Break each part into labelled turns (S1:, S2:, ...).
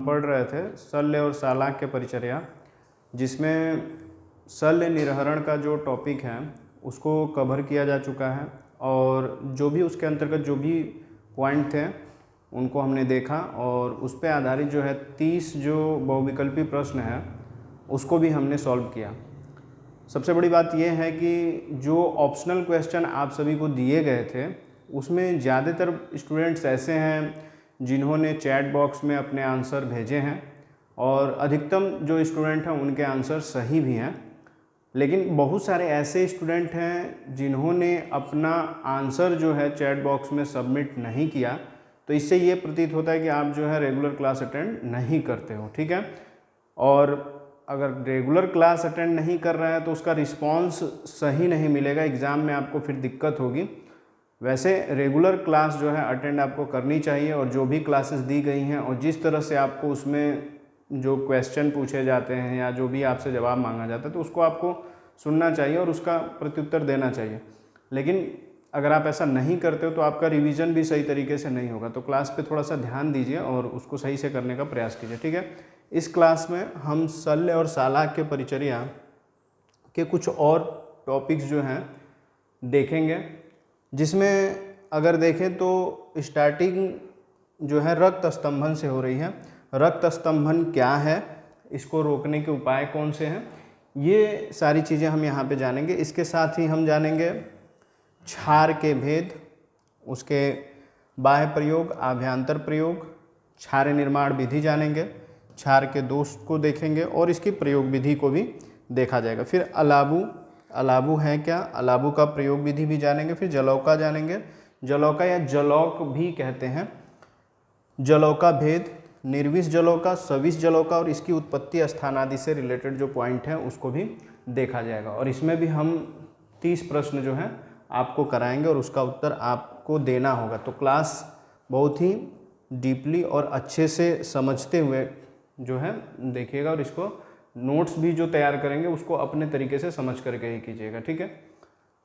S1: पढ़ रहे थे शल्य और शालाक के परिचर्या, जिसमें शल्य निर्हरण का जो टॉपिक है उसको कवर किया जा चुका है और जो भी उसके अंतर्गत जो भी पॉइंट थे उनको हमने देखा और उस पर आधारित जो है 30 जो बहुविकल्पी प्रश्न है उसको भी हमने सॉल्व किया। सबसे बड़ी बात यह है कि जो ऑप्शनल क्वेश्चन आप सभी को दिए गए थे उसमें ज़्यादातर स्टूडेंट्स ऐसे हैं जिन्होंने चैट बॉक्स में अपने आंसर भेजे हैं और अधिकतम जो स्टूडेंट हैं उनके आंसर सही भी हैं, लेकिन बहुत सारे ऐसे स्टूडेंट हैं जिन्होंने अपना आंसर जो है चैट बॉक्स में सबमिट नहीं किया। तो इससे ये प्रतीत होता है कि आप जो है रेगुलर क्लास अटेंड नहीं करते हो, ठीक है। और अगर रेगुलर क्लास अटेंड नहीं कर रहे हैं तो उसका रिस्पॉन्स सही नहीं मिलेगा, एग्ज़ाम में आपको फिर दिक्कत होगी। वैसे रेगुलर क्लास जो है अटेंड आपको करनी चाहिए और जो भी क्लासेस दी गई हैं और जिस तरह से आपको उसमें जो क्वेश्चन पूछे जाते हैं या जो भी आपसे जवाब मांगा जाता है तो उसको आपको सुनना चाहिए और उसका प्रत्युत्तर देना चाहिए। लेकिन अगर आप ऐसा नहीं करते हो तो आपका रिवीजन भी सही तरीके से नहीं होगा। तो क्लास पे थोड़ा सा ध्यान दीजिए और उसको सही से करने का प्रयास कीजिए, ठीक है। इस क्लास में हम शल्य और शालाक के परिचर्या के कुछ और टॉपिक्स जो हैं देखेंगे, जिसमें अगर देखें तो स्टार्टिंग जो है रक्त स्तंभन से हो रही है। रक्त स्तंभन क्या है, इसको रोकने के उपाय कौन से हैं, ये सारी चीज़ें हम यहाँ पे जानेंगे। इसके साथ ही हम जानेंगे क्षार के भेद, उसके बाह्य प्रयोग, आभ्यंतर प्रयोग, क्षार निर्माण विधि जानेंगे, क्षार के दोष को देखेंगे और इसकी प्रयोग विधि को भी देखा जाएगा। फिर अलाबु है क्या, अलाबु का प्रयोग विधि भी जानेंगे। फिर जलौका जानेंगे, जलौका या जलौक भी कहते हैं, जलौका भेद, निर्विष जलौका, सविष जलौका और इसकी उत्पत्ति स्थान आदि से रिलेटेड जो पॉइंट है उसको भी देखा जाएगा। और इसमें भी हम 30 प्रश्न जो हैं आपको कराएंगे और उसका उत्तर आपको देना होगा। तो क्लास बहुत ही डीपली और अच्छे से समझते हुए जो है देखिएगा और इसको नोट्स भी जो तैयार करेंगे उसको अपने तरीके से समझ करके ही कीजिएगा, ठीक है।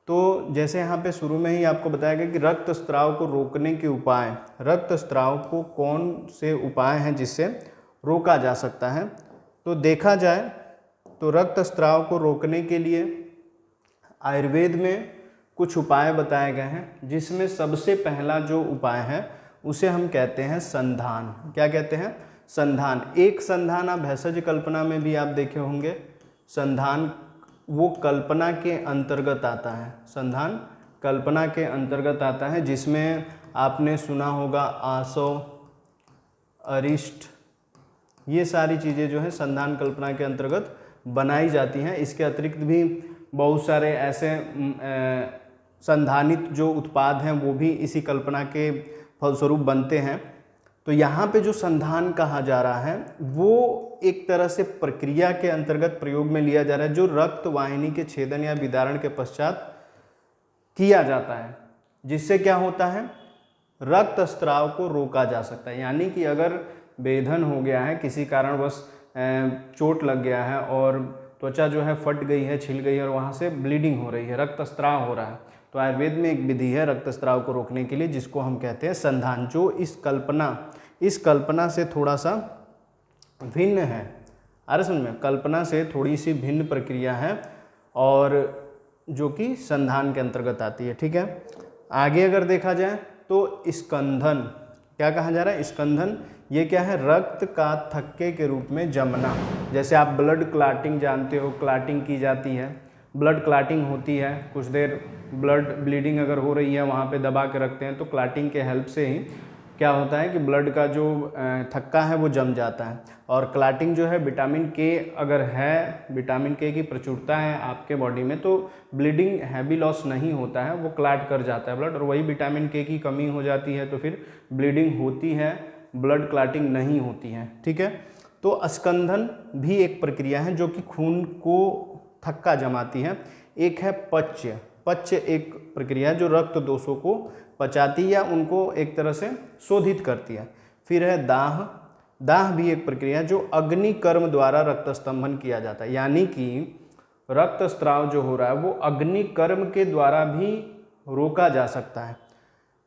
S1: तो जैसे यहाँ पे शुरू में ही आपको बताया गया कि रक्त स्राव को रोकने के उपाय, रक्त स्राव को कौन से उपाय हैं जिससे रोका जा सकता है। तो देखा जाए तो रक्त स्राव को रोकने के लिए आयुर्वेद में कुछ उपाय बताए गए हैं, जिसमें सबसे पहला जो उपाय है उसे हम कहते हैं संधान। क्या कहते हैं? संधान। एक संधान आप भेषज कल्पना में भी आप देखे होंगे, संधान वो कल्पना के अंतर्गत आता है, संधान कल्पना के अंतर्गत आता है, जिसमें आपने सुना होगा आसव, अरिष्ट, ये सारी चीज़ें जो है संधान कल्पना के अंतर्गत बनाई जाती हैं। इसके अतिरिक्त भी बहुत सारे ऐसे संधानित जो उत्पाद हैं वो भी इसी कल्पना के फलस्वरूप बनते हैं। तो यहाँ पे जो संधान कहा जा रहा है वो एक तरह से प्रक्रिया के अंतर्गत प्रयोग में लिया जा रहा है, जो रक्त वाहिनी के छेदन या विदारण के पश्चात किया जाता है, जिससे क्या होता है, रक्त स्राव को रोका जा सकता है। यानी कि अगर वेधन हो गया है, किसी कारणवश चोट लग गया है और त्वचा जो है फट गई है, छिल गई है और वहाँ से ब्लीडिंग हो रही है, रक्तस्राव हो रहा है, तो आयुर्वेद में एक विधि है रक्तस्राव को रोकने के लिए, जिसको हम कहते हैं संधान, जो इस कल्पना से थोड़ा सा भिन्न है। अरे समझ में, कल्पना से थोड़ी सी भिन्न प्रक्रिया है और जो कि संधान के अंतर्गत आती है, ठीक है। आगे अगर देखा जाए तो स्कंधन, क्या कहा जा रहा है? स्कंधन, ये क्या है? रक्त का थक्के के रूप में जमना। जैसे आप ब्लड क्लाटिंग जानते हो, क्लाटिंग की जाती है, ब्लड क्लाटिंग होती है, कुछ देर ब्लड ब्लीडिंग अगर हो रही है वहाँ पे दबा के रखते हैं, तो क्लाटिंग के हेल्प से ही क्या होता है कि ब्लड का जो थक्का है वो जम जाता है। और क्लाटिंग जो है, विटामिन के अगर है, विटामिन के की प्रचुरता है आपके बॉडी में, तो ब्लीडिंग हैवी लॉस नहीं होता है, वो क्लाट कर जाता है ब्लड, और वही विटामिन के की कमी हो जाती है तो फिर ब्लीडिंग होती है, ब्लड क्लाटिंग नहीं होती है, ठीक है। तो स्कंधन भी एक प्रक्रिया है जो कि खून को थक्का जमाती है। एक है पच्य, पच्य एक प्रक्रिया है जो रक्त दोषों को पचाती है या उनको एक तरह से शोधित करती है। फिर है दाह, दाह भी एक प्रक्रिया है जो अग्नि कर्म द्वारा रक्त स्तंभन किया जाता है, यानी कि रक्त स्राव जो हो रहा है वो अग्नि कर्म के द्वारा भी रोका जा सकता है,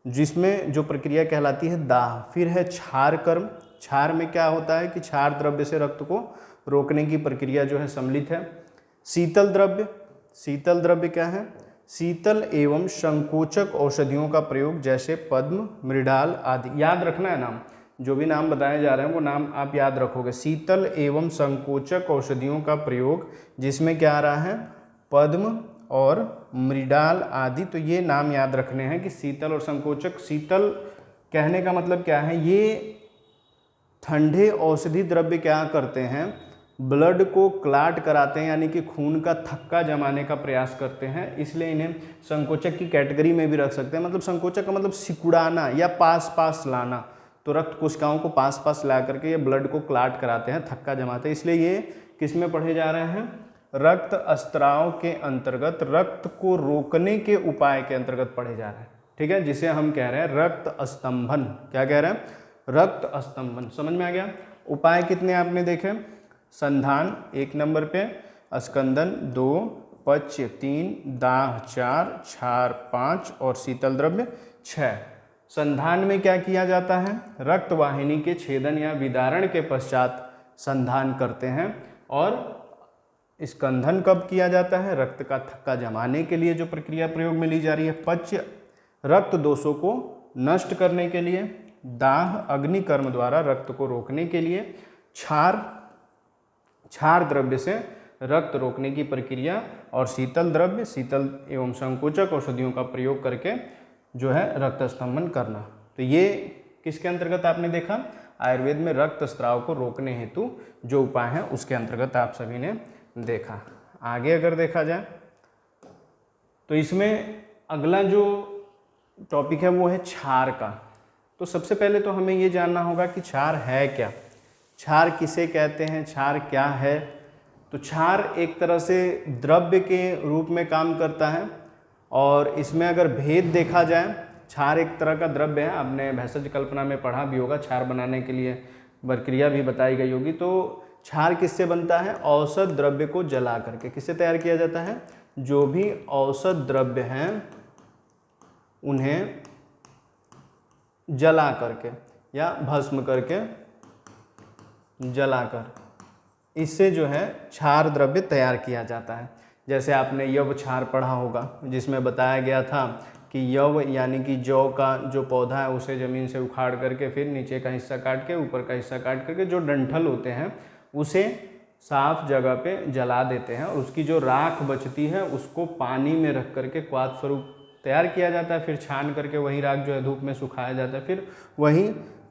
S1: जिसमें जो प्रक्रिया कहलाती है दाह। फिर है क्षार कर्म, क्षार में क्या होता है कि क्षार द्रव्य से रक्त को रोकने की प्रक्रिया जो है सम्मिलित है। शीतल द्रव्य, शीतल द्रव्य क्या है? शीतल एवं संकोचक औषधियों का प्रयोग, जैसे पद्म, मृडाल आदि। याद रखना है नाम, जो भी नाम बताए जा रहे हैं वो नाम आप याद रखोगे। शीतल एवं संकोचक औषधियों का प्रयोग, जिसमें क्या आ रहा है? पद्म और मृडाल आदि। तो ये नाम याद रखने हैं कि शीतल और संकोचक। शीतल कहने का मतलब क्या है? ये ठंडे औषधि द्रव्य क्या करते हैं? ब्लड को क्लाट कराते हैं, यानी कि खून का थक्का जमाने का प्रयास करते हैं, इसलिए इन्हें संकोचक की कैटेगरी में भी रख सकते हैं। मतलब संकोचक का मतलब सिकुड़ाना या पास पास लाना, तो रक्त कोशिकाओं को पास पास ला करके ये ब्लड को क्लाट कराते हैं, थक्का जमाते हैं, इसलिए ये किस में पढ़े जा रहे हैं? रक्त स्त्राव के अंतर्गत, रक्त को रोकने के उपाय के अंतर्गत पढ़े जा रहे हैं। ठीक है, जिसे हम कह रहे हैं रक्त स्तंभन। क्या कह रहे हैं? रक्त स्तंभन। समझ में आ गया? उपाय कितने आपने देखे? संधान 1 नंबर पे, स्कंदन 2, पच्य 3, दाह 4, क्षार 5 और शीतल द्रव्य 6। संधान में क्या किया जाता है? रक्त वाहिनी के छेदन या विदारण के पश्चात संधान करते हैं। और स्कंदन कब किया जाता है? रक्त का थक्का जमाने के लिए जो प्रक्रिया प्रयोग में ली जा रही है। पच्य रक्त दोषों को नष्ट करने के लिए। दाह अग्नि कर्म द्वारा रक्त को रोकने के लिए। क्षार, क्षार द्रव्य से रक्त रोकने की प्रक्रिया। और शीतल द्रव्य, शीतल एवं संकोचक औषधियों का प्रयोग करके जो है रक्त स्तंभन करना। तो ये किसके अंतर्गत आपने देखा? आयुर्वेद में रक्त स्राव को रोकने हेतु जो उपाय हैं उसके अंतर्गत आप सभी ने देखा। आगे अगर देखा जाए तो इसमें अगला जो टॉपिक है वो है क्षार का। तो सबसे पहले तो हमें ये जानना होगा कि क्षार है क्या, क्षार किसे कहते हैं, क्षार क्या है। तो क्षार एक तरह से द्रव्य के रूप में काम करता है, और इसमें अगर भेद देखा जाए, क्षार एक तरह का द्रव्य है, आपने भेषज कल्पना में पढ़ा भी होगा, क्षार बनाने के लिए प्रक्रिया भी बताई गई होगी। तो क्षार किससे बनता है? औसत द्रव्य को जला करके। किससे तैयार किया जाता है? जो भी औसत द्रव्य हैं उन्हें जला करके या भस्म करके, जलाकर, इससे जो है क्षार द्रव्य तैयार किया जाता है। जैसे आपने यव क्षार पढ़ा होगा, जिसमें बताया गया था कि यव यानी कि जौ का जो पौधा है उसे ज़मीन से उखाड़ करके फिर नीचे का हिस्सा काट के ऊपर का हिस्सा काट करके जो डंठल होते हैं उसे साफ जगह पे जला देते हैं, और उसकी जो राख बचती है उसको पानी में रख करके क्वाथ स्वरूप तैयार किया जाता है। फिर छान करके वही राख जो है धूप में सुखाया जाता है, फिर वही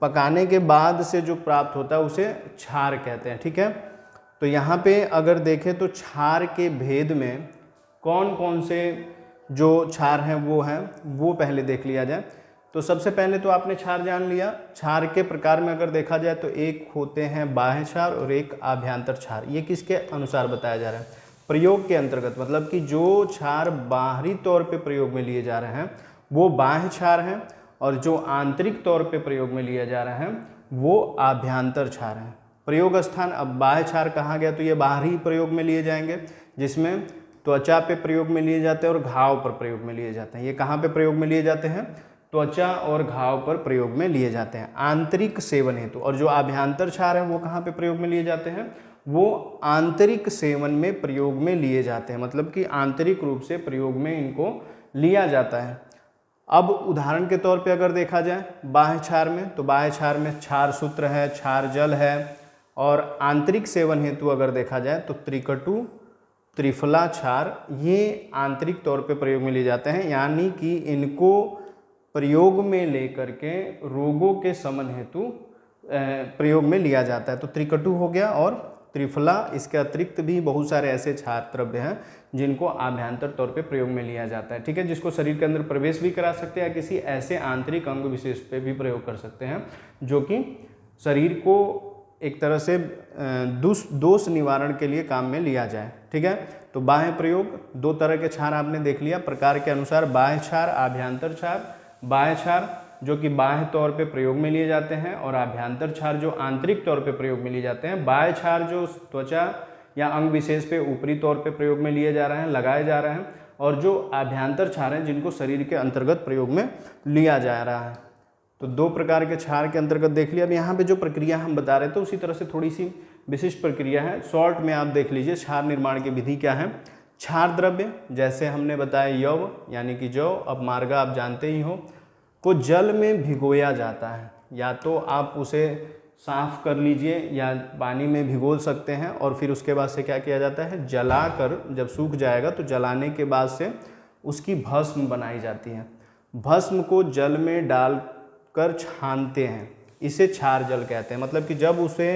S1: पकाने के बाद से जो प्राप्त होता है उसे क्षार कहते हैं। ठीक है, तो यहाँ पे अगर देखें तो क्षार के भेद में कौन कौन से जो क्षार हैं वो पहले देख लिया जाए। तो सबसे पहले तो आपने क्षार जान लिया। क्षार के प्रकार में अगर देखा जाए तो एक होते हैं बाह्य क्षार और एक आभ्यंतर क्षार। ये किसके अनुसार बताया जा रहा है? प्रयोग के अंतर्गत, मतलब कि जो क्षार बाहरी तौर पे प्रयोग में लिए जा रहे हैं वो बाह्य क्षार हैं, और जो आंतरिक तौर पे प्रयोग में लिया जा रहे हैं वो आभ्यंतर क्षार हैं। प्रयोग स्थान, अब बाह्य क्षार कहा गया तो ये बाहरी प्रयोग में लिए जाएंगे, जिसमें त्वचा पे प्रयोग में लिए जाते हैं और घाव पर प्रयोग में लिए जाते हैं। ये कहाँ पे प्रयोग में लिए जाते हैं? त्वचा और घाव पर प्रयोग में लिए जाते हैं आंतरिक सेवन हेतु। और जो आभ्यंतर क्षार है वो कहाँ पे प्रयोग में लिए जाते हैं? वो आंतरिक सेवन में प्रयोग में लिए जाते हैं, मतलब कि आंतरिक रूप से प्रयोग में इनको लिया जाता है। अब उदाहरण के तौर पे अगर देखा जाए बाह्य क्षार में, तो बाह्य क्षार में क्षार सूत्र है, क्षार जल है, और आंतरिक सेवन हेतु अगर देखा जाए तो त्रिकटु, त्रिफला क्षार, ये आंतरिक तौर पे प्रयोग में लिए जाते हैं, यानी कि इनको प्रयोग में लेकर के रोगों के समन हेतु प्रयोग में लिया जाता है। तो त्रिकटु हो गया और त्रिफला। इसके अतिरिक्त भी बहुत सारे ऐसे क्षार द्रव्य हैं जिनको आभ्यंतर तौर पे प्रयोग में लिया जाता है। ठीक है, जिसको शरीर के अंदर प्रवेश भी करा सकते हैं या किसी ऐसे आंतरिक अंग विशेष पे भी प्रयोग कर सकते हैं जो कि शरीर को एक तरह से दोष निवारण के लिए काम में लिया जाए। ठीक है, तो बाह्य प्रयोग, दो तरह के क्षार आपने देख लिया प्रकार के अनुसार, बाह्य क्षार, आभ्यंतर क्षार। बाह्य क्षार जो कि बाह्य तौर पे प्रयोग में लिए जाते हैं, और आभ्यंतर क्षार जो आंतरिक तौर पे प्रयोग में लिए जाते हैं। बाह्य क्षार जो त्वचा या अंग विशेष पे ऊपरी तौर पे प्रयोग में लिए जा रहे हैं, लगाए जा रहे हैं, और जो आभ्यंतर क्षार हैं जिनको शरीर के अंतर्गत प्रयोग में लिया जा रहा है। तो दो प्रकार के क्षार के अंतर्गत देख लिया। अब यहाँ पे जो प्रक्रिया हम बता रहे थे उसी तरह से थोड़ी सी विशिष्ट प्रक्रिया है, शॉर्ट में आप देख लीजिए। क्षार निर्माण की विधि क्या है? क्षार द्रव्य जैसे हमने बताया यव यानी कि जौ, अब मार्गा आप जानते ही हो, को जल में भिगोया जाता है। या तो आप उसे साफ कर लीजिए या पानी में भिगो सकते हैं और फिर उसके बाद से क्या किया जाता है, जलाकर जब सूख जाएगा तो जलाने के बाद से उसकी भस्म बनाई जाती है। भस्म को जल में डालकर छानते हैं, इसे क्षार जल कहते हैं। मतलब कि जब उसे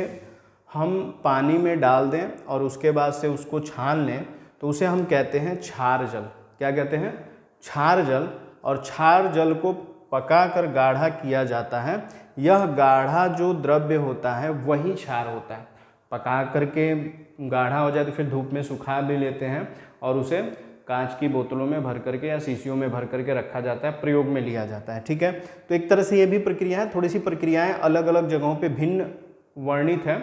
S1: हम पानी में डाल दें और उसके बाद से उसको छान लें तो उसे हम कहते हैं क्षार जल। क्या कहते हैं? क्षार जल। और क्षार जल को पकाकर गाढ़ा किया जाता है। यह गाढ़ा जो द्रव्य होता है वही क्षार होता है। पका करके गाढ़ा हो जाए तो फिर धूप में सुखा भी लेते हैं और उसे कांच की बोतलों में भर करके या शीशियों में भर करके रखा जाता है, प्रयोग में लिया जाता है। ठीक है, तो एक तरह से ये भी प्रक्रिया है। थोड़ी सी प्रक्रियाएं अलग अलग जगहों पे भिन्न वर्णित है।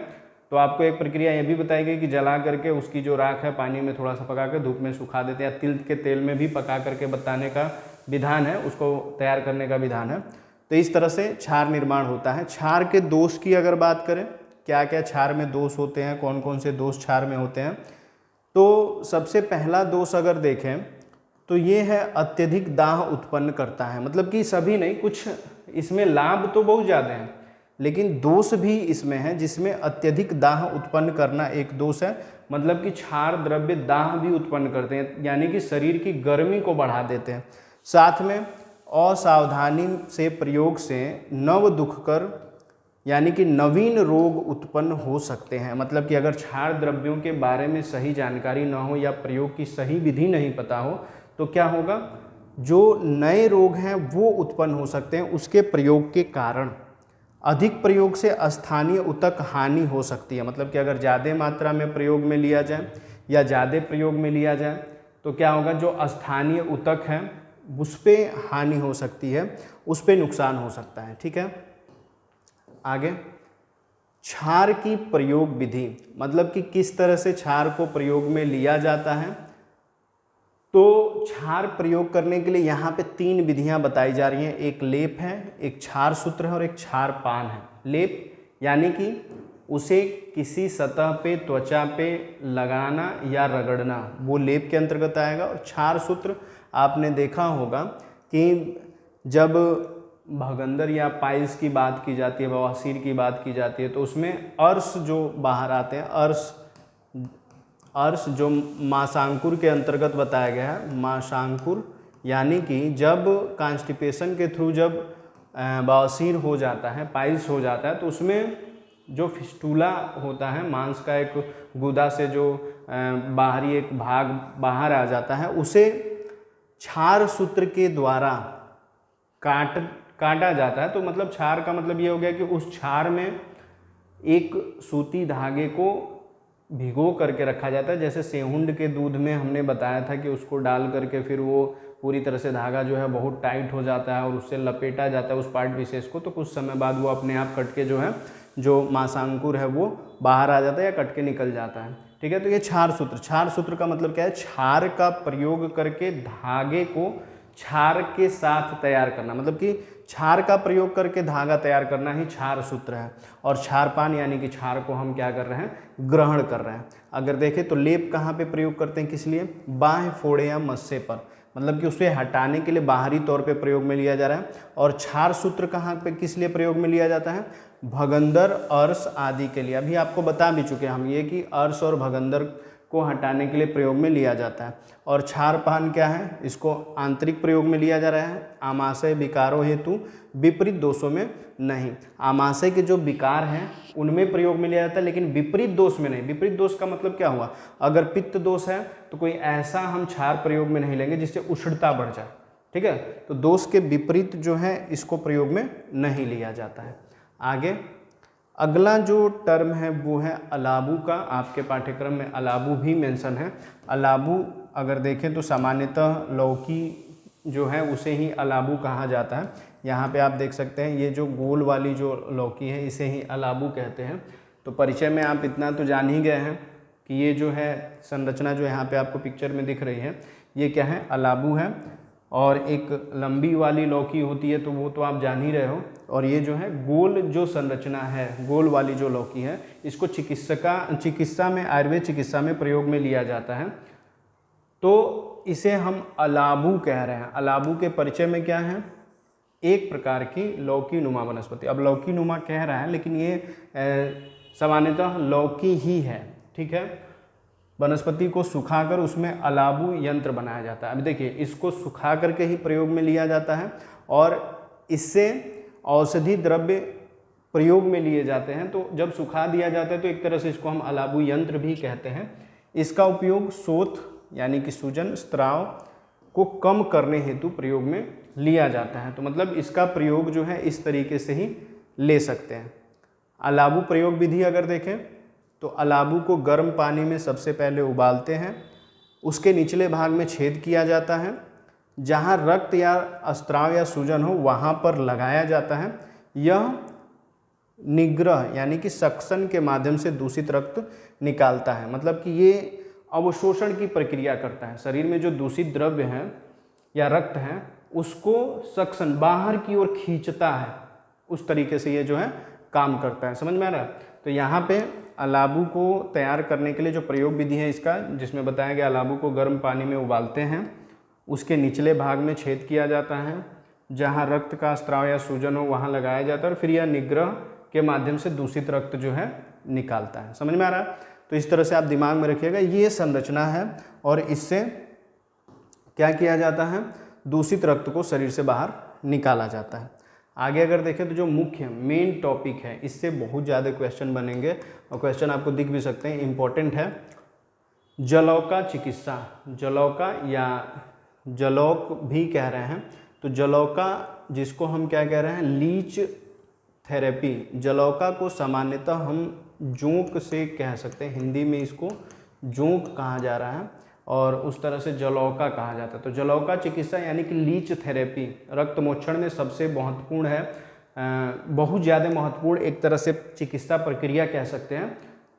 S1: तो आपको एक प्रक्रिया ये भी बताई गई कि जला करके उसकी जो राख है पानी में थोड़ा सा पका कर धूप में सुखा देते हैं, या तिल के तेल में भी पका करके बताने का विधान है, उसको तैयार करने का विधान है। तो इस तरह से क्षार निर्माण होता है। क्षार के दोष की अगर बात करें, क्या क्या क्षार में दोष होते हैं, कौन कौन से दोष क्षार में होते हैं, तो सबसे पहला दोष अगर देखें तो ये है अत्यधिक दाह उत्पन्न करता है। मतलब कि सभी नहीं, कुछ इसमें लाभ तो बहुत ज़्यादा हैं लेकिन दोष भी इसमें है, जिसमें अत्यधिक दाह उत्पन्न करना एक दोष है। मतलब कि क्षार द्रव्य दाह भी उत्पन्न करते हैं, यानी कि शरीर की गर्मी को बढ़ा देते हैं। साथ में असावधानी से प्रयोग से नव दुखकर यानी कि नवीन रोग उत्पन्न हो सकते हैं। मतलब कि अगर क्षार द्रव्यों के बारे में सही जानकारी ना हो या प्रयोग की सही विधि नहीं पता हो तो क्या होगा, जो नए रोग हैं वो उत्पन्न हो सकते हैं उसके प्रयोग के कारण। अधिक प्रयोग से स्थानीय उतक हानि हो सकती है। मतलब कि अगर ज़्यादा मात्रा में प्रयोग में लिया जाए या ज़्यादा प्रयोग में लिया जाए तो क्या होगा, जो स्थानीय उतक है उस पर हानि हो सकती है, उस पर नुकसान हो सकता है। ठीक है, आगे क्षार की प्रयोग विधि, मतलब कि किस तरह से क्षार को प्रयोग में लिया जाता है। तो क्षार प्रयोग करने के लिए यहाँ पे 3 विधियाँ बताई जा रही हैं। एक लेप है, एक क्षार सूत्र है और एक क्षार पान है। लेप यानी कि उसे किसी सतह पे, त्वचा पे लगाना या रगड़ना, वो लेप के अंतर्गत आएगा। और क्षार सूत्र आपने देखा होगा कि जब भगंदर या पाइल्स की बात की जाती है, बवासीर की बात की जाती है, तो उसमें अर्श जो बाहर आते हैं, अर्श जो माशांकुर के अंतर्गत बताया गया है। माशांकुर यानी कि जब कॉन्स्टिपेशन के थ्रू जब बवासीर हो जाता है, पाइल्स हो जाता है, तो उसमें जो फिस्टूला होता है, मांस का एक गुदा से जो बाहरी एक भाग बाहर आ जाता है, उसे क्षार सूत्र के द्वारा काटा जाता है। तो मतलब क्षार का मतलब ये हो गया कि उस क्षार में एक सूती धागे को भिगो करके रखा जाता है। जैसे सेहुंड के दूध में हमने बताया था कि उसको डाल करके फिर वो पूरी तरह से धागा जो है बहुत टाइट हो जाता है और उससे लपेटा जाता है उस पार्ट विशेष को, तो कुछ समय बाद वो अपने आप कट के जो है, जो माशांकुर है वो बाहर आ जाता है या कट के निकल जाता है। ठीक है, तो ये क्षार सूत्र। क्षार सूत्र का मतलब क्या है, क्षार का प्रयोग करके धागे को क्षार के साथ तैयार करना। मतलब कि क्षार का प्रयोग करके धागा तैयार करना ही क्षार सूत्र है। और क्षारपान यानी कि क्षार को हम क्या कर रहे हैं, ग्रहण कर रहे हैं। अगर देखें तो लेप कहाँ पे प्रयोग करते हैं, किस लिए, बाह्य फोड़े या मस्से पर, मतलब कि उसे हटाने के लिए बाहरी तौर पे प्रयोग में लिया जा रहा है। और क्षार सूत्र कहाँ पे किस लिए प्रयोग में लिया जाता है, भगंदर, अर्श आदि के लिए। अभी आपको बता भी चुके हम ये कि अर्श और भगंदर को हटाने के लिए प्रयोग में लिया जाता है। और क्षारपान क्या है, इसको आंतरिक प्रयोग में लिया जा रहा है, आमाशय विकारों हेतु, विपरीत दोषों में नहीं। आमाशय के जो विकार हैं उनमें प्रयोग में लिया जाता है, लेकिन विपरीत दोष में नहीं। विपरीत दोष का मतलब क्या हुआ, अगर पित्त दोष है तो कोई ऐसा हम क्षार प्रयोग में नहीं लेंगे जिससे उष्णता बढ़ जाए। ठीक है, तो दोष के विपरीत जो है इसको प्रयोग में नहीं लिया जाता है। आगे अगला जो टर्म है वो है अलाबू का। आपके पाठ्यक्रम में अलाबू भी मेंशन है। अलाबू अगर देखें तो सामान्यतः लौकी जो है उसे ही अलाबू कहा जाता है। यहाँ पे आप देख सकते हैं ये जो गोल वाली जो लौकी है इसे ही अलाबू कहते हैं। तो परिचय में आप इतना तो जान ही गए हैं कि ये जो है संरचना जो यहाँ पे आपको पिक्चर में दिख रही है ये क्या है, अलाबू है। और एक लंबी वाली लौकी होती है, तो वो तो आप जान ही रहे हो। और ये जो है गोल जो संरचना है, गोल वाली जो लौकी है, इसको चिकित्सा में, आयुर्वेद चिकित्सा में प्रयोग में लिया जाता है। तो इसे हम अलाबू कह रहे हैं। अलाबू के परिचय में क्या है? एक प्रकार की लौकी नुमा वनस्पति। अब लौकी नुमा कह रहा है, लेकिन ये सामान्यतः लौकी ही है, ठीक है। वनस्पति को सुखाकर उसमें अलाबू यंत्र बनाया जाता है। अभी देखिए, इसको सुखा करके ही प्रयोग में लिया जाता है और इससे औषधि द्रव्य प्रयोग में लिए जाते हैं। तो जब सुखा दिया जाता है तो एक तरह से इसको हम अलाबू यंत्र भी कहते हैं। इसका उपयोग शोथ यानी कि सूजन स्त्राव को कम करने हेतु प्रयोग में लिया जाता है। तो मतलब इसका प्रयोग जो है इस तरीके से ही ले सकते हैं। अलाबू प्रयोग विधि अगर देखें तो अलाबू को गर्म पानी में सबसे पहले उबालते हैं, उसके निचले भाग में छेद किया जाता है, जहाँ रक्त या स्त्राव या सूजन हो वहाँ पर लगाया जाता है। यह निग्रह यानी कि सक्शन के माध्यम से दूषित रक्त निकालता है। मतलब कि ये अवशोषण की प्रक्रिया करता है। शरीर में जो दूषित द्रव्य हैं या रक्त हैं उसको सक्शन बाहर की ओर खींचता है, उस तरीके से ये जो है काम करता है। समझ में आ रहा है? तो यहाँ पे अलाबू को तैयार करने के लिए जो प्रयोग विधि है इसका, जिसमें बताया गया अलाबू को गर्म पानी में उबालते हैं, उसके निचले भाग में छेद किया जाता है, जहाँ रक्त का स्त्राव या सूजन हो वहाँ लगाया जाता है और फिर यह निग्रह के माध्यम से दूषित रक्त जो है निकालता है। समझ में आ रहा है? तो इस तरह से आप दिमाग में रखिएगा, ये संरचना है और इससे क्या किया जाता है? दूषित रक्त को शरीर से बाहर निकाला जाता है। आगे अगर देखें तो जो मुख्य मेन टॉपिक है, इससे बहुत ज़्यादा क्वेश्चन बनेंगे और क्वेश्चन आपको दिख भी सकते हैं, इम्पोर्टेंट है। जलौका चिकित्सा, जलौका या जलौक भी कह रहे हैं। तो जलौका जिसको हम क्या कह रहे हैं? Leech therapy. जलौका को सामान्यतः हम जोंक से कह सकते हैं, हिंदी में इसको जोंक कहा जा रहा है और उस तरह से जलौका कहा जाता है। तो जलौका चिकित्सा यानी कि लीच थेरेपी रक्त मोक्षण में सबसे महत्वपूर्ण है, बहुत ज़्यादा महत्वपूर्ण एक तरह से चिकित्सा प्रक्रिया कह सकते हैं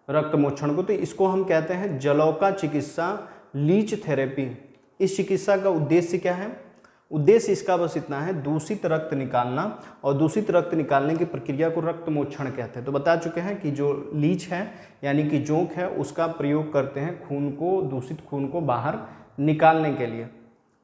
S1: रक्त मोक्षण को। तो इसको हम कहते हैं जलौका चिकित्सा, लीच थेरेपी। इस चिकित्सा का उद्देश्य क्या है? उद्देश्य इसका बस इतना है, दूषित रक्त निकालना, और दूषित रक्त निकालने की प्रक्रिया को रक्त मोक्षण कहते हैं। तो बता चुके हैं कि जो लीच है यानी कि जोंक है उसका प्रयोग करते हैं खून को, दूषित खून को बाहर निकालने के लिए,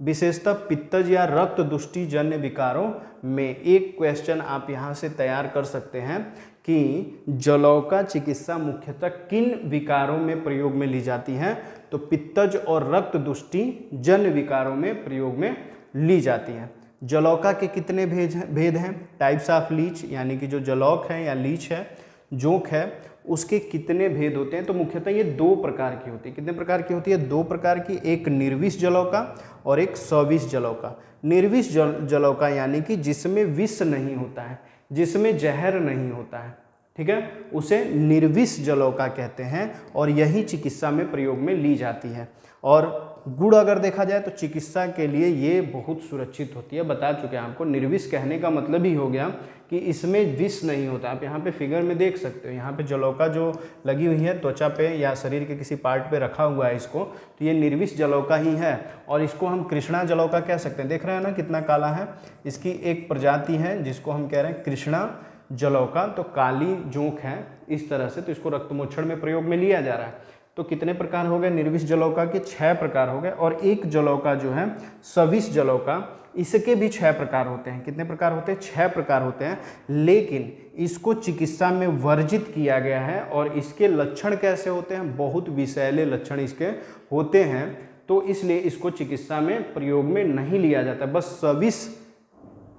S1: विशेषतः पित्तज या रक्त दुष्टि जन्य विकारों में। एक क्वेश्चन आप यहाँ से तैयार कर सकते हैं कि जलौका चिकित्सा मुख्यतः किन विकारों में प्रयोग में ली जाती है? तो पित्तज और रक्त दुष्टि जन्य विकारों में प्रयोग में ली जाती है। जलौका के कितने भेद हैं? टाइप्स ऑफ लीच, यानी कि जो जलौक है या लीच है, जोंक है, उसके कितने भेद होते हैं? तो मुख्यतः ये दो प्रकार की होती है। कितने प्रकार की होती है? दो प्रकार की, एक निर्विष जलौका और एक सविष जलौका। निर्विष जलौका यानी कि जिसमें विष नहीं होता है, जिसमें जहर नहीं होता है, ठीक है, उसे निर्विष जलौका कहते हैं और यही चिकित्सा में प्रयोग में ली जाती है। और गुड़ अगर देखा जाए तो चिकित्सा के लिए ये बहुत सुरक्षित होती है। बता चुके हैं आपको, निर्विष कहने का मतलब ही हो गया कि इसमें विष नहीं होता। आप यहाँ पे फिगर में देख सकते हो, यहाँ पे जलौका जो लगी हुई है त्वचा पे या शरीर के किसी पार्ट पे रखा हुआ है इसको, तो ये निर्विष जलौका ही है और इसको हम कृष्णा जलौका कह सकते हैं। देख रहे हैं ना कितना काला है? इसकी एक प्रजाति है जिसको हम कह रहे हैं कृष्णा जलौका, तो काली जोंक है इस तरह से। तो इसको रक्त मोक्षण में प्रयोग में लिया जा रहा है। तो कितने प्रकार हो गए निर्विष जलौका के? 6 प्रकार हो गए। और एक जलौका जो है सविष जलौका, इसके भी 6 प्रकार होते हैं। कितने प्रकार होते हैं? 6 प्रकार होते हैं, लेकिन इसको चिकित्सा में वर्जित किया गया है। और इसके लक्षण कैसे होते हैं? बहुत विषैले लक्षण इसके होते हैं, तो इसलिए इसको चिकित्सा में प्रयोग में नहीं लिया जाता। बस सविष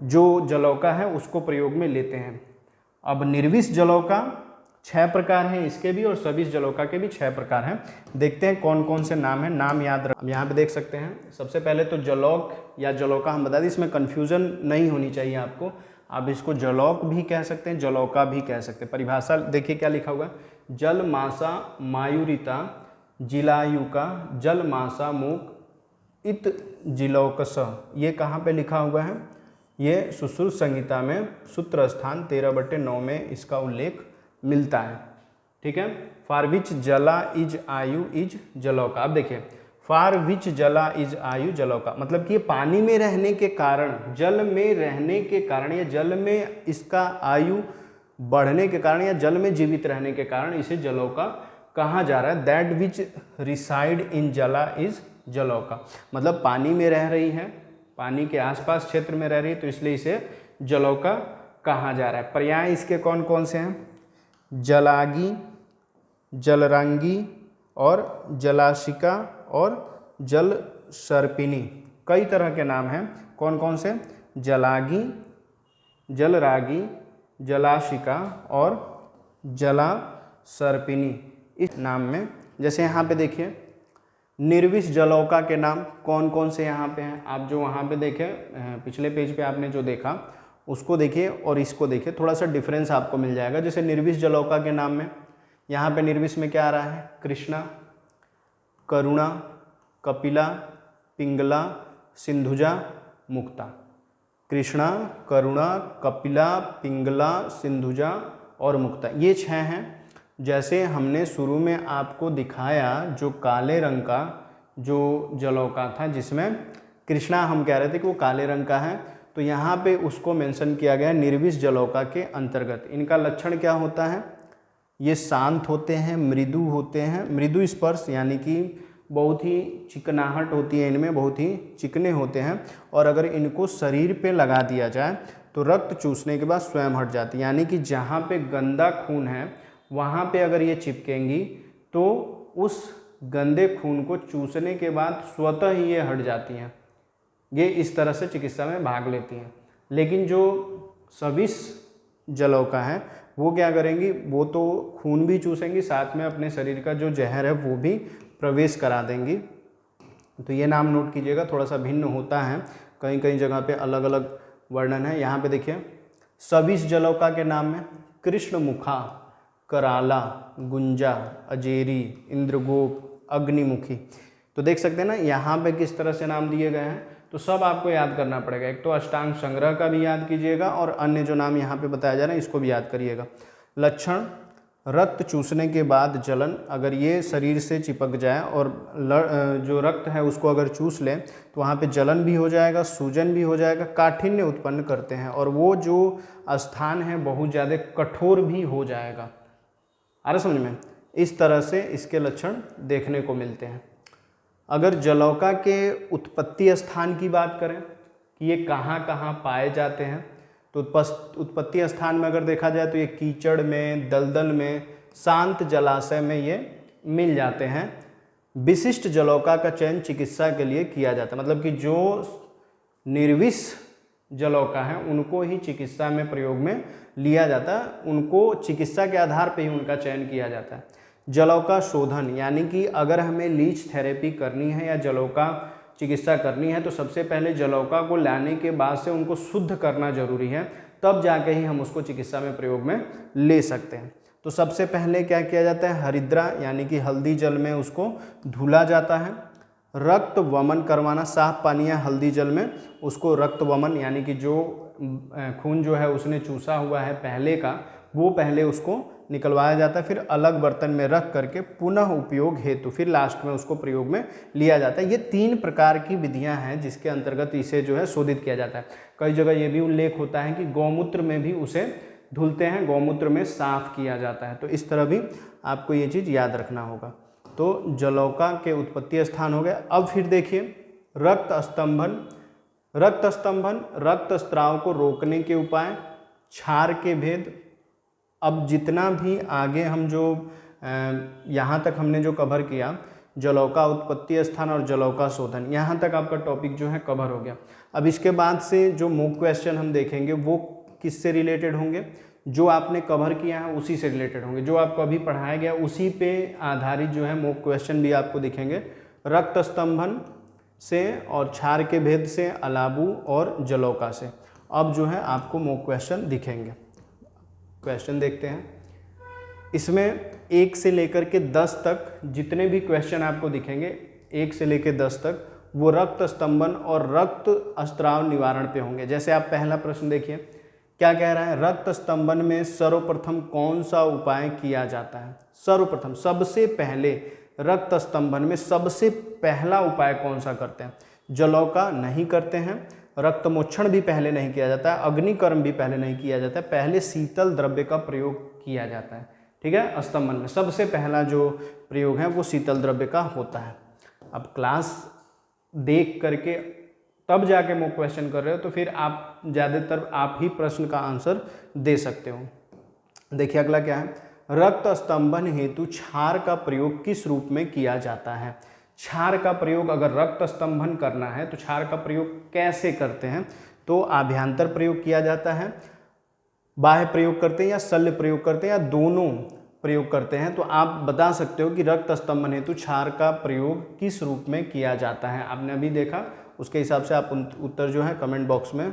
S1: जो जलौका है उसको प्रयोग में लेते हैं। अब निर्विष जलौका 6 प्रकार हैं इसके भी और सविष जलौका के भी 6 प्रकार हैं। देखते हैं कौन कौन से नाम हैं, नाम याद रख। यहाँ पे देख सकते हैं सबसे पहले तो जलौक या जलौका हम बता दें, इसमें कन्फ्यूजन नहीं होनी चाहिए आपको। आप इसको जलौक भी कह सकते हैं, जलौका भी कह सकते हैं। परिभाषा देखिए क्या लिखा हुआ है, जल मासा मायूरिता जिलायुका जल मासा मूक इत जिलौकस। ये कहाँ पे लिखा हुआ है? ये सुश्रुत संहिता में सूत्र स्थान 13/9 में इसका उल्लेख मिलता है, ठीक है। फॉर विच जला इज आयु इज जलौका। अब देखिए फॉर विच जला इज आयु जलौका, मतलब कि ये पानी में रहने के कारण, जल में रहने के कारण या जल में इसका आयु बढ़ने के कारण या जल में जीवित रहने के कारण इसे जलौका कहा जा रहा है। दैट विच रिसाइड इन जला इज जलौका, मतलब पानी में रह रही है, पानी के आसपास क्षेत्र में रह रही है, तो इसलिए इसे जलौका कहा जा रहा है। पर्याय इसके कौन कौन से हैं? जलागी, जलरांगी और जलाशिका और जल सर्पिनी, कई तरह के नाम हैं। कौन कौन से? जलागी, जलरागी, जलाशिका और जला सर्पिनी, इस नाम में। जैसे यहाँ पे देखिए निर्विष जलौका के नाम कौन कौन से यहाँ पे हैं। आप जो वहाँ पे देखें, पिछले पेज पे आपने जो देखा उसको देखिए और इसको देखिए, थोड़ा सा डिफरेंस आपको मिल जाएगा। जैसे निर्विष जलौका के नाम में यहाँ पे निर्विष में क्या आ रहा है? कृष्णा, करुणा, कपिला, पिंगला, सिंधुजा, मुक्ता। कृष्णा, करुणा, कपिला, पिंगला, सिंधुजा और मुक्ता, ये 6 हैं। जैसे हमने शुरू में आपको दिखाया जो काले रंग का जो जलौका था, जिसमें कृष्णा हम कह रहे थे कि वो काले रंग का है, तो यहाँ पे उसको मेंशन किया गया निर्विष जलौका के अंतर्गत। इनका लक्षण क्या होता है? ये शांत होते हैं, मृदु होते हैं, मृदु स्पर्श यानी कि बहुत ही चिकनाहट होती है इनमें, बहुत ही चिकने होते हैं, और अगर इनको शरीर पे लगा दिया जाए तो रक्त चूसने के बाद स्वयं हट जाती है। यानी कि जहाँ पे गंदा खून है वहाँ पे अगर ये चिपकेंगी तो उस गंदे खून को चूसने के बाद स्वतः ही ये हट जाती हैं। ये इस तरह से चिकित्सा में भाग लेती हैं। लेकिन जो सविष जलौका है वो क्या करेंगी? वो तो खून भी चूसेंगी, साथ में अपने शरीर का जो जहर है वो भी प्रवेश करा देंगी। तो ये नाम नोट कीजिएगा, थोड़ा सा भिन्न होता है, कहीं कहीं जगह पे अलग अलग वर्णन है। यहाँ पे देखिए सविष जलौका के नाम में कृष्णमुखा, कराला, गुंजा, अजेरी, इंद्रगोप, अग्निमुखी, तो देख सकते हैं ना यहाँ पे किस तरह से नाम दिए गए हैं। तो सब आपको याद करना पड़ेगा। एक तो अष्टांग संग्रह का भी याद कीजिएगा और अन्य जो नाम यहाँ पे बताया जा रहा है इसको भी याद करिएगा। लक्षण: रक्त चूसने के बाद जलन, अगर ये शरीर से चिपक जाए और जो रक्त है उसको अगर चूस ले तो वहाँ पे जलन भी हो जाएगा, सूजन भी हो जाएगा, काठिन्य उत्पन्न करते हैं और वो जो स्थान है बहुत ज़्यादा कठोर भी हो जाएगा। आ रहा समझ में? इस तरह से इसके लक्षण देखने को मिलते हैं। अगर जलौका के उत्पत्ति स्थान की बात करें कि ये कहाँ कहाँ पाए जाते हैं, तो उत्पत्ति स्थान में अगर देखा जाए तो ये कीचड़ में, दलदल में, शांत जलाशय में ये मिल जाते हैं। विशिष्ट जलौका का चयन चिकित्सा के लिए किया जाता है, मतलब कि जो निर्विष जलौका है उनको ही चिकित्सा में प्रयोग में लिया जाता है, उनको चिकित्सा के आधार पर ही उनका चयन किया जाता है। जलौका शोधन, यानी कि अगर हमें लीच थेरेपी करनी है या जलौका चिकित्सा करनी है तो सबसे पहले जलौका को लाने के बाद से उनको शुद्ध करना जरूरी है, तब जाके ही हम उसको चिकित्सा में प्रयोग में ले सकते हैं। तो सबसे पहले क्या किया जाता है? हरिद्रा यानी कि हल्दी जल में उसको धुला जाता है। रक्त वमन करवाना, साफ पानी या हल्दी जल में उसको रक्त वमन यानी कि जो खून जो है उसने चूसा हुआ है पहले का, वो पहले उसको निकलवाया जाता है, फिर अलग बर्तन में रख करके पुनः उपयोग हेतु फिर लास्ट में उसको प्रयोग में लिया जाता है। ये 3 प्रकार की विधियां हैं जिसके अंतर्गत इसे जो है शोधित किया जाता है। कई जगह ये भी उल्लेख होता है कि गौमूत्र में भी उसे धुलते हैं, गौमूत्र में साफ किया जाता है। तो इस तरह भी आपको ये चीज़ याद रखना होगा। तो जलौका के उत्पत्ति स्थान हो गए। अब फिर देखिए रक्त स्तंभन। रक्त स्तंभन रक्त स्त्राव को रोकने के उपाय, क्षार के भेद। अब जितना भी आगे हम जो यहाँ तक हमने जो कवर किया, जलौका उत्पत्ति स्थान और जलौका शोधन, यहाँ तक आपका टॉपिक जो है कवर हो गया। अब इसके बाद से जो मॉक क्वेश्चन हम देखेंगे वो किससे रिलेटेड होंगे? जो आपने कवर किया है उसी से रिलेटेड होंगे, जो आपको अभी पढ़ाया गया उसी पे आधारित जो है मॉक क्वेश्चन भी आपको दिखेंगे। रक्त स्तंभन से और क्षार के भेद से, अलाबू और जलौका से अब जो है आपको मॉक क्वेश्चन दिखेंगे। क्वेश्चन देखते हैं। इसमें 1 से लेकर के 10 तक जितने भी क्वेश्चन आपको दिखेंगे, 1 से लेकर 10 तक, वो रक्त स्तंभन और रक्त स्त्राव निवारण पे होंगे। जैसे आप पहला प्रश्न देखिए, क्या कह रहा है? रक्त स्तंभन में सर्वप्रथम कौन सा उपाय किया जाता है? सर्वप्रथम सबसे पहले रक्त स्तंभन में सबसे पहला उपाय कौन सा करते हैं? जलौका नहीं करते हैं, रक्तमोक्षण भी पहले नहीं किया जाता है, अग्निकर्म भी पहले नहीं किया जाता है, पहले शीतल द्रव्य का प्रयोग किया जाता है। ठीक है, स्तंभन में सबसे पहला जो प्रयोग है वो शीतल द्रव्य का होता है। अब क्लास देख करके तब जाके वो क्वेश्चन कर रहे हो तो फिर आप ज़्यादातर आप ही प्रश्न का आंसर दे सकते हो। देखिए अगला क्या है, रक्त स्तंभन हेतु क्षार का प्रयोग किस रूप में किया जाता है? क्षार का प्रयोग अगर रक्त स्तंभन करना है तो क्षार का प्रयोग कैसे करते हैं? तो आभ्यंतर प्रयोग किया जाता है, बाह्य प्रयोग करते हैं या शल्य प्रयोग करते हैं या दोनों प्रयोग करते हैं? तो आप बता सकते हो कि रक्त स्तंभन हेतु क्षार का प्रयोग किस रूप में किया जाता है। आपने अभी देखा, उसके हिसाब से आप उत्तर जो है कमेंट बॉक्स में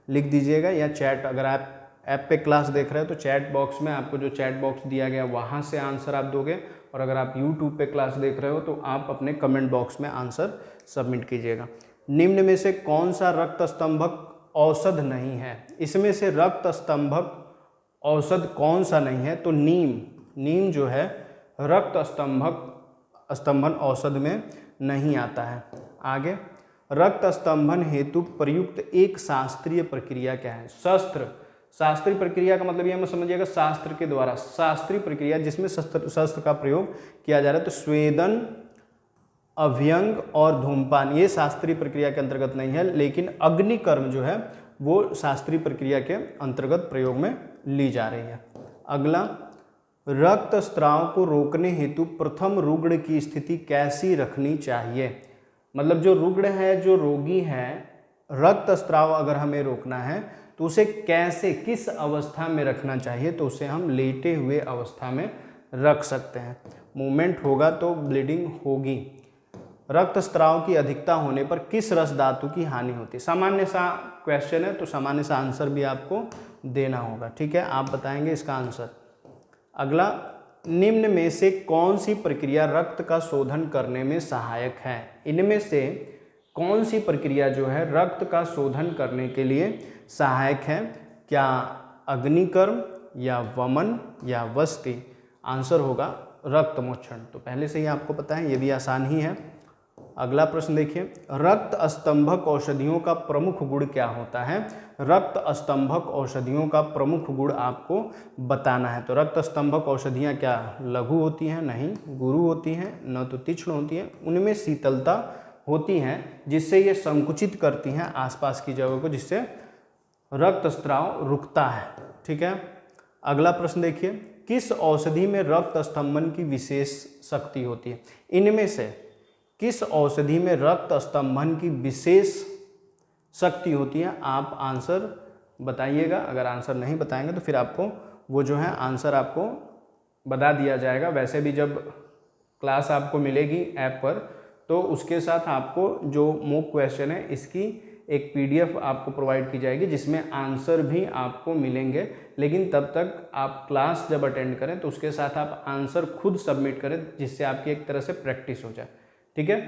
S1: लिख दीजिएगा, या चैट, अगर आप ऐप पे क्लास देख रहे हो तो चैट बॉक्स में आपको जो चैट बॉक्स दिया गया वहाँ से आंसर आप दोगे, और अगर आप यूट्यूब पे क्लास देख रहे हो तो आप अपने कमेंट बॉक्स में आंसर सबमिट कीजिएगा। निम्न में से कौन सा रक्त स्तंभक औषध नहीं है? इसमें से रक्त स्तंभक औषध कौन सा नहीं है? तो नीम जो है रक्त स्तंभन औषध में नहीं आता है। आगे, रक्त स्तंभन हेतु प्रयुक्त एक शास्त्रीय प्रक्रिया क्या है? शास्त्रीय प्रक्रिया का मतलब ये मत समझिएगा शास्त्र के द्वारा, शास्त्रीय प्रक्रिया जिसमें शस्त्र का प्रयोग किया जा रहा है। तो स्वेदन, अभ्यंग और धूमपान ये शास्त्रीय प्रक्रिया के अंतर्गत नहीं है, लेकिन अग्निकर्म जो है वो शास्त्रीय प्रक्रिया के अंतर्गत प्रयोग में ली जा रही है। अगला, रक्त स्राव को रोकने हेतु प्रथम रुग्ण की स्थिति कैसी रखनी चाहिए? मतलब जो रुग्ण है, जो रोगी है, रक्त स्राव अगर हमें रोकना है तो उसे कैसे, किस अवस्था में रखना चाहिए? तो उसे हम लेटे हुए अवस्था में रख सकते हैं। मूवमेंट होगा तो ब्लीडिंग होगी। रक्त स्राव की अधिकता होने पर किस रस धातु की हानि होती है? सामान्य सा क्वेश्चन है तो सामान्य सा आंसर भी आपको देना होगा। ठीक है, आप बताएंगे इसका आंसर। अगला, निम्न में से कौन सी प्रक्रिया रक्त का शोधन करने में सहायक है? इनमें से कौन सी प्रक्रिया जो है रक्त का शोधन करने के लिए सहायक है? क्या अग्निकर्म या वमन या वस्ति? आंसर होगा रक्तमोक्षण। तो पहले से ही आपको पता है, ये भी आसान ही है। अगला प्रश्न देखिए, रक्त स्तंभक औषधियों का प्रमुख गुण क्या होता है? रक्त स्तंभक औषधियों का प्रमुख गुण आपको बताना है। तो रक्त स्तंभक औषधियाँ क्या लघु होती हैं? नहीं, गुरु होती हैं, न तो तीक्ष्ण होती हैं। उनमें शीतलता होती हैं जिससे ये संकुचित करती हैं आसपास की जगह को, जिससे रक्त स्राव रुकता है। ठीक है, अगला प्रश्न देखिए, किस औषधि में रक्त स्तंभन की विशेष शक्ति होती है? इनमें से किस औषधि में रक्त स्तंभन की विशेष शक्ति होती है? आप आंसर बताइएगा। अगर आंसर नहीं बताएंगे तो फिर आपको वो जो है आंसर आपको बता दिया जाएगा। वैसे भी जब क्लास आपको मिलेगी ऐप पर तो उसके साथ आपको जो मॉक क्वेश्चन है इसकी एक PDF आपको प्रोवाइड की जाएगी जिसमें आंसर भी आपको मिलेंगे। लेकिन तब तक आप क्लास जब अटेंड करें तो उसके साथ आप आंसर खुद सबमिट करें, जिससे आपकी एक तरह से प्रैक्टिस हो जाए। ठीक है,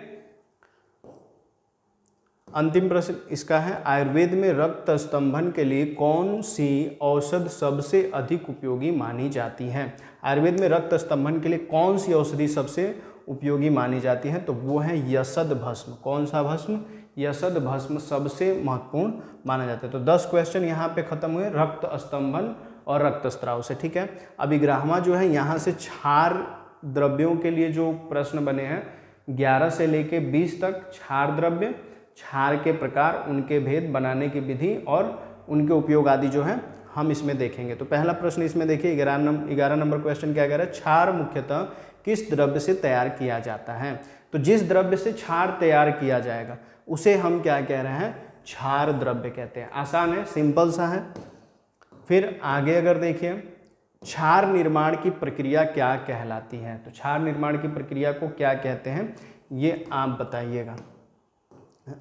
S1: अंतिम प्रश्न इसका है, आयुर्वेद में रक्त स्तंभन के लिए कौन सी औषध सबसे अधिक उपयोगी मानी जाती है? आयुर्वेद में रक्त स्तंभन के लिए कौन सी औषधि सबसे उपयोगी मानी जाती है? तो वो है यशद भस्म। कौन सा भस्म? यशद भस्म सबसे महत्वपूर्ण माना जाता है। तो 10 क्वेश्चन यहाँ पे खत्म हुए रक्त स्तंभन और रक्तस्राव से। ठीक है, अभी 11वां जो है यहाँ से क्षार द्रव्यों के लिए जो प्रश्न बने हैं 11 से लेके 20 तक, क्षार द्रव्य, क्षार के प्रकार, उनके भेद, बनाने की विधि और उनके उपयोग आदि जो है हम इसमें देखेंगे। तो पहला प्रश्न इसमें देखिए 11 नंबर क्वेश्चन क्या कह रहा है, क्षार मुख्यतः किस द्रव्य से तैयार किया जाता है? तो जिस द्रव्य से क्षार तैयार किया जाएगा उसे हम क्या कह रहे हैं? क्षार द्रव्य कहते हैं। आसान है, सिंपल सा है। फिर आगे अगर देखिए, क्षार निर्माण की प्रक्रिया क्या कहलाती है? तो क्षार निर्माण की प्रक्रिया को क्या कहते हैं ये आप बताइएगा।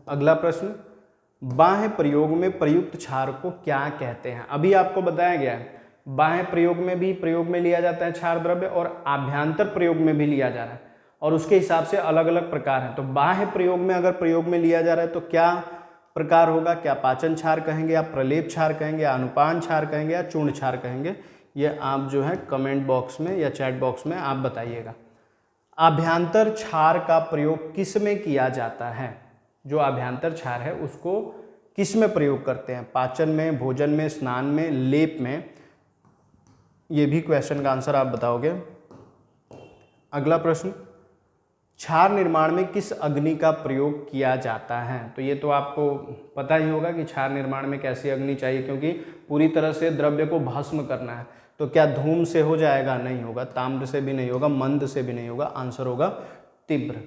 S1: अगला प्रश्न, बाह्य प्रयोग में प्रयुक्त क्षार को क्या कहते हैं? अभी आपको बताया गया है बाह्य प्रयोग में भी प्रयोग में लिया जाता है क्षार द्रव्य और आभ्यंतर प्रयोग में भी लिया जा रहा है और उसके हिसाब से अलग अलग प्रकार हैं। तो बाह्य प्रयोग में अगर प्रयोग में लिया जा रहा है तो क्या प्रकार होगा? क्या पाचन क्षार कहेंगे या प्रलेप क्षार कहेंगे या अनुपान क्षार कहेंगे या चूर्ण क्षार कहेंगे? ये आप जो है कमेंट बॉक्स में या चैट बॉक्स में आप बताइएगा। आभ्यंतर क्षार का प्रयोग किस में किया जाता है? जो आभ्यंतर क्षार है उसको किस में प्रयोग करते हैं? पाचन में, भोजन में, स्नान में, लेप में? ये भी क्वेश्चन का आंसर आप बताओगे। अगला प्रश्न, क्षार निर्माण में किस अग्नि का प्रयोग किया जाता है? तो ये तो आपको पता ही होगा कि क्षार निर्माण में कैसी अग्नि चाहिए, क्योंकि पूरी तरह से द्रव्य को भस्म करना है। तो क्या धूम से हो जाएगा? नहीं होगा। ताम्र से भी नहीं होगा, मंद से भी नहीं होगा। आंसर होगा तीव्र।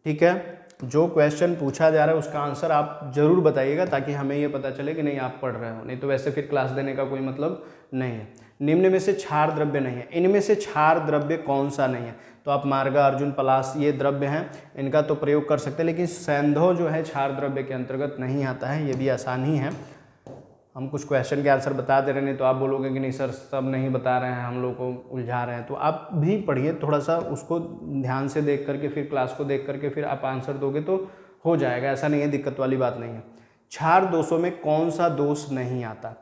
S1: ठीक है, जो क्वेश्चन पूछा जा रहा है उसका आंसर आप जरूर बताइएगा, ताकि हमें ये पता चले कि नहीं आप पढ़ रहे हो, नहीं तो वैसे फिर क्लास देने का कोई मतलब नहीं है। निम्न में से क्षार द्रव्य नहीं है, इनमें से क्षार द्रव्य कौन सा नहीं है? तो आप मार्गा, अर्जुन, पलाश ये द्रव्य हैं, इनका तो प्रयोग कर सकते हैं, लेकिन सैंधव जो है क्षार द्रव्य के अंतर्गत नहीं आता है। ये भी आसान ही है, हम कुछ क्वेश्चन के आंसर बता दे रहे हैं, तो आप बोलोगे कि नहीं सर सब नहीं बता रहे हैं, हम लोग को उलझा रहे हैं। तो आप भी पढ़िए थोड़ा सा, उसको ध्यान से देख करके, फिर क्लास को देख करके फिर आप आंसर दोगे तो हो जाएगा, ऐसा नहीं है, दिक्कत वाली बात नहीं है। क्षार दोषों में कौन सा दोष नहीं आता?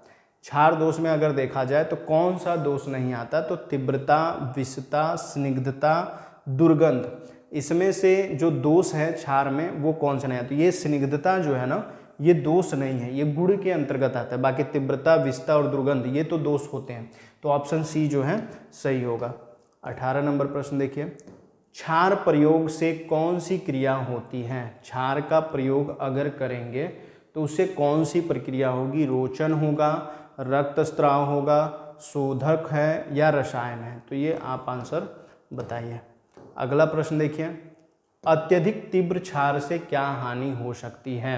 S1: क्षार दोष में अगर देखा जाए तो कौन सा दोष नहीं आता? तो तीव्रता, विषता, स्निग्धता, दुर्गंध, इसमें से जो दोष है क्षार में वो कौन सा नहीं आता? ये स्निग्धता जो है ना, ये दोष नहीं है, ये गुण के अंतर्गत आता है। बाकी तीव्रता, विषता और दुर्गंध ये तो दोष होते हैं। तो ऑप्शन सी जो है सही होगा। 18 नंबर प्रश्न देखिए, क्षार प्रयोग से कौन सी क्रिया होती है? क्षार का प्रयोग अगर करेंगे तो उससे कौन सी प्रक्रिया होगी? रोचन होगा, रक्तस्राव होगा, शोधक है या रसायन है? तो ये आप आंसर बताइए। अगला प्रश्न देखिए, अत्यधिक तीव्र क्षार से क्या हानि हो सकती है?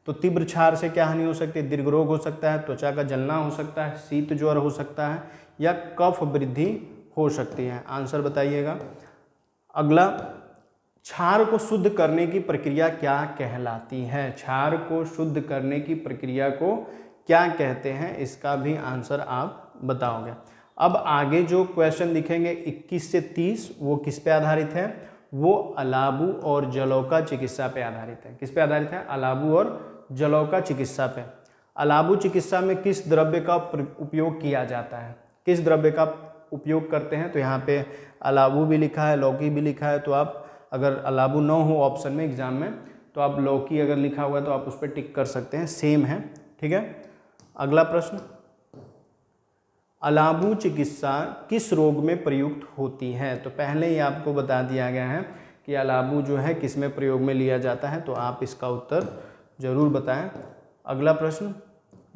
S1: तो तीव्र क्षार से क्या हानि हो सकती है? दीर्घ रोग हो सकता है, त्वचा का जलना हो सकता है, शीत ज्वर हो सकता है या कफ वृद्धि हो सकती है? आंसर बताइएगा। अगला, क्षार को शुद्ध करने की प्रक्रिया क्या कहलाती है? क्षार को शुद्ध करने की प्रक्रिया को क्या कहते हैं? इसका भी आंसर आप बताओगे। अब आगे जो क्वेश्चन दिखेंगे 21 से 30 वो किस पे आधारित है? वो अलाबू और जलौका चिकित्सा पे आधारित है। किस पे आधारित है? अलाबू और जलौका चिकित्सा पे। अलाबू चिकित्सा में किस द्रव्य का उपयोग किया जाता है? किस द्रव्य का उपयोग करते हैं? तो यहाँ पे अलाबू भी लिखा है, लौकी भी लिखा है, तो आप अगर अलाबू न हो ऑप्शन में एग्जाम में तो आप लौकी अगर लिखा हुआ है तो आप उस पर टिक कर सकते हैं, सेम है। ठीक है, अगला प्रश्न, अलाबू चिकित्सा किस रोग में प्रयुक्त होती है? तो पहले ही आपको बता दिया गया है कि अलाबू जो है किस में प्रयोग में लिया जाता है, तो आप इसका उत्तर जरूर बताएं। अगला प्रश्न,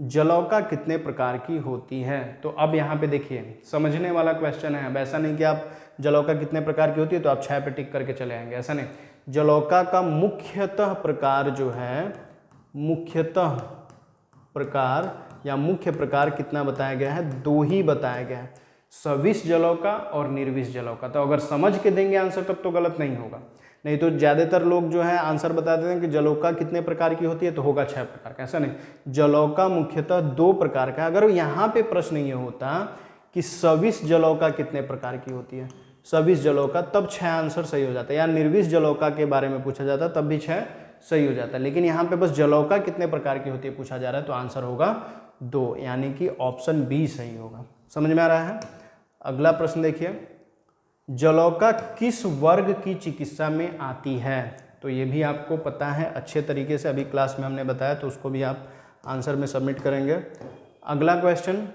S1: जलौका कितने प्रकार की होती है? तो अब यहाँ पे देखिए समझने वाला क्वेश्चन है। अब ऐसा नहीं कि आप जलौका कितने प्रकार की होती है तो आप 6 पे टिक करके चले आएंगे, ऐसा नहीं। जलौका का मुख्यतः प्रकार जो है, मुख्यतः प्रकार या मुख्य प्रकार कितना बताया गया है? 2 ही बताया गया है, सविश जलौका और निर्विष जलौका। तो अगर समझ के देंगे आंसर तब तो गलत नहीं होगा, नहीं तो ज़्यादातर लोग जो है आंसर बता देते हैं कि जलौका कितने प्रकार की होती है, तो होगा 6 प्रकार का। ऐसा नहीं, जलौका मुख्यतः 2 प्रकार का। अगर यहाँ पे प्रश्न ये होता कि सविश जलौका कितने प्रकार की होती है, सविश जलौका, तब 6 आंसर सही हो जाता है, या निर्विष जलौका के बारे में पूछा जाता तब भी 6 सही हो जाता है। लेकिन यहाँ पे बस जलौका कितने प्रकार की होती है पूछा जा रहा है, तो आंसर होगा 2, यानी कि ऑप्शन बी सही होगा। समझ में आ रहा है? अगला प्रश्न देखिए, जलौका किस वर्ग की चिकित्सा में आती है? तो ये भी आपको पता है अच्छे तरीके से, अभी क्लास में हमने बताया, तो उसको भी आप आंसर में सबमिट करेंगे। अगला क्वेश्चन,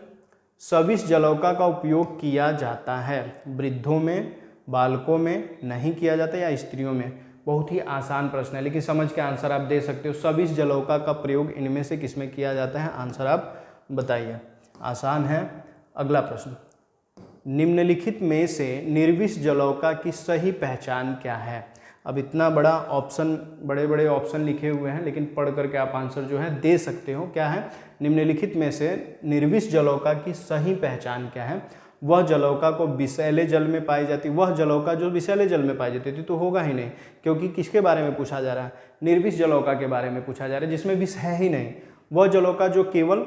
S1: सविश जलौका का उपयोग किया जाता है वृद्धों में, बालकों में, नहीं किया जाता या स्त्रियों में? बहुत ही आसान प्रश्न है, लेकिन समझ के आंसर आप दे सकते हो। सविश जलौका का प्रयोग इनमें से किस में किया जाता है? आंसर आप बताइए, आसान है। अगला प्रश्न, निम्नलिखित में से निर्विष जलौका की सही पहचान क्या है? अब इतना बड़ा ऑप्शन, बड़े बड़े ऑप्शन लिखे हुए हैं, लेकिन पढ़ करके आप आंसर जो है दे सकते हो। क्या है? निम्नलिखित में से निर्विष जलौका की सही पहचान क्या है? वह जलौका को विषैले जल में पाई जाती, वह जलौका जो विषैले जल में पाई जाती थी, तो होगा ही नहीं, क्योंकि किसके बारे में पूछा जा रहा है? निर्विष जलौका के बारे में पूछा जा रहा है, जिसमें विष है ही नहीं। वह जलौका जो केवल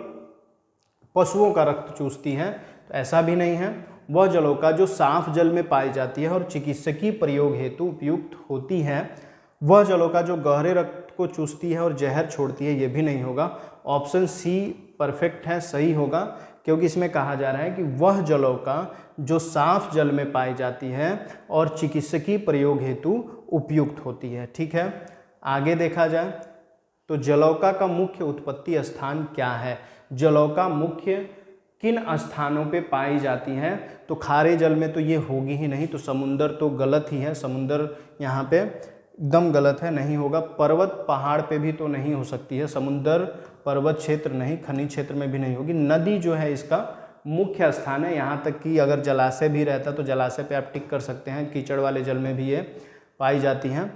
S1: पशुओं का रक्त चूसती है, तो ऐसा भी नहीं है। वह जलौका जो साफ जल में पाई जाती है और चिकित्सकीय प्रयोग हेतु उपयुक्त होती है। वह जलौका जो गहरे रक्त को चूसती है और जहर छोड़ती है, ये भी नहीं होगा। ऑप्शन सी परफेक्ट है, सही होगा, क्योंकि इसमें कहा जा रहा है कि वह जलौका जो साफ जल में पाई जाती है और चिकित्सकीय प्रयोग हेतु उपयुक्त होती है। ठीक है, आगे देखा जाए तो जलौका का मुख्य उत्पत्ति स्थान क्या है। जलौका मुख्य किन स्थानों पे पाई जाती है, तो खारे जल में तो ये होगी ही नहीं, तो समुंदर तो गलत ही है, समुंदर यहाँ पे एकदम गलत है, नहीं होगा। पर्वत पहाड़ पे भी तो नहीं हो सकती है, समुंदर पर्वत क्षेत्र नहीं, खनिज क्षेत्र में भी नहीं होगी। नदी जो है इसका मुख्य स्थान है, यहाँ तक कि अगर जलाशय भी रहता तो जलाशय पे आप टिक कर सकते हैं, कीचड़ वाले जल में भी ये पाई जाती हैं।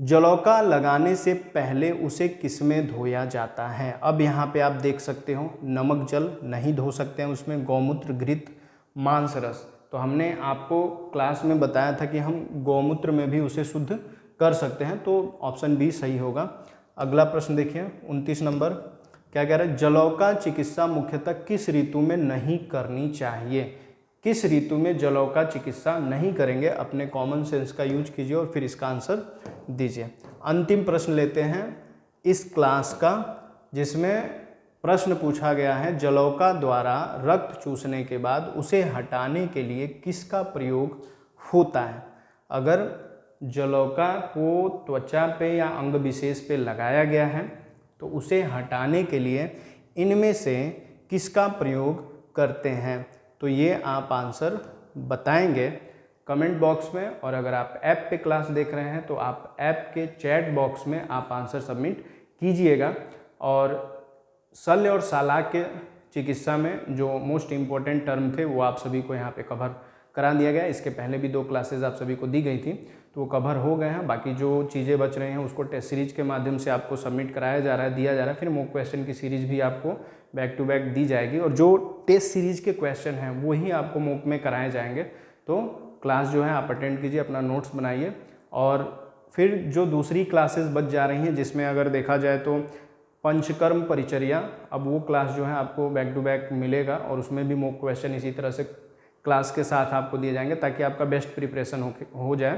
S1: जलौका लगाने से पहले उसे किसमें धोया जाता है। अब यहाँ पे आप देख सकते हो नमक जल नहीं धो सकते हैं, उसमें गौमूत्र, घृत, मांस रस। तो हमने आपको क्लास में बताया था कि हम गौमूत्र में भी उसे शुद्ध कर सकते हैं, तो ऑप्शन बी सही होगा। अगला प्रश्न देखिए 29 नंबर, क्या कह रहा है, जलौका चिकित्सा मुख्यतः किस ऋतु में नहीं करनी चाहिए। किस ऋतु में जलौका चिकित्सा नहीं करेंगे, अपने कॉमन सेंस का यूज कीजिए और फिर इसका आंसर दीजिए। अंतिम प्रश्न लेते हैं इस क्लास का, जिसमें प्रश्न पूछा गया है, जलौका द्वारा रक्त चूसने के बाद उसे हटाने के लिए किसका प्रयोग होता है। अगर जलौका को त्वचा पे या अंग विशेष पे लगाया गया है तो उसे हटाने के लिए इनमें से किसका प्रयोग करते हैं, तो ये आप आंसर बताएंगे कमेंट बॉक्स में। और अगर आप ऐप पे क्लास देख रहे हैं तो आप ऐप के चैट बॉक्स में आप आंसर सबमिट कीजिएगा। और शल्य और सालाक के चिकित्सा में जो मोस्ट इम्पोर्टेंट टर्म थे वो आप सभी को यहाँ पे कवर करा दिया गया। इसके पहले भी 2 क्लासेज आप सभी को दी गई थी, तो वो कवर हो गए हैं। बाकी जो चीज़ें बच रही हैं उसको टेस्ट सीरीज के माध्यम से आपको सबमिट कराया जा रहा है, दिया जा रहा है। फिर मॉक क्वेश्चन की सीरीज भी आपको बैक टू बैक दी जाएगी, और जो टेस्ट सीरीज के क्वेश्चन हैं वही आपको मॉक में कराए जाएंगे। तो क्लास जो है आप अटेंड कीजिए, अपना नोट्स बनाइए। और फिर जो दूसरी क्लासेस बच जा रही हैं, जिसमें अगर देखा जाए तो पंचकर्म परिचर्या, अब वो क्लास जो है आपको बैक टू बैक मिलेगा, और उसमें भी मॉक क्वेश्चन इसी तरह से क्लास के साथ आपको दिए जाएंगे, ताकि आपका बेस्ट प्रिपरेशन हो जाए।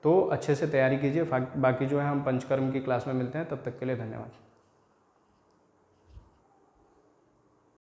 S1: तो अच्छे से तैयारी कीजिए। बाकी जो है हम पंचकर्म की क्लास में मिलते हैं, तब तक के लिए धन्यवाद।